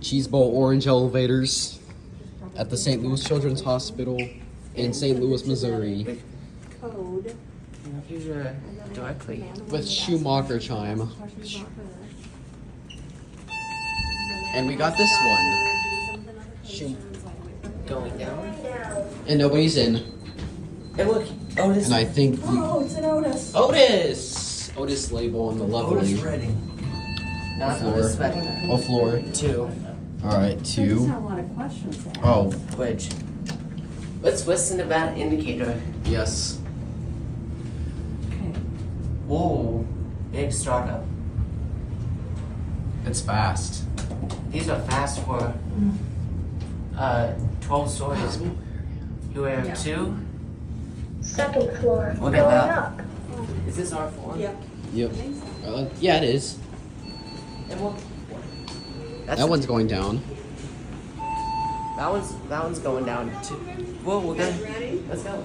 cheese bowl orange elevators at the St. Louis Children's Hospital in St. Louis, Missouri. Code. These are directly. With Schumacher chime. And we got this one. Going down. And nobody's in. And look, Otis. And I think Oh, it's an Otis. Otis! Otis label on the lovely Redding. Not floor. Otis Redding. Oh, floor. 2. Alright, I just 2. have a lot of questions there. Oh, Which? Let's listen to that indicator. yes. Okay. Whoa. Big startup. It's fast. These are fast for 12 stories. You have Yeah. 2? Second floor. Look Going at that. up. Is this our floor? Yep. Yep. Yeah, it is. And what? That's That one's going down. That one's going down too. Whoa, we're gonna. Ready? Let's go.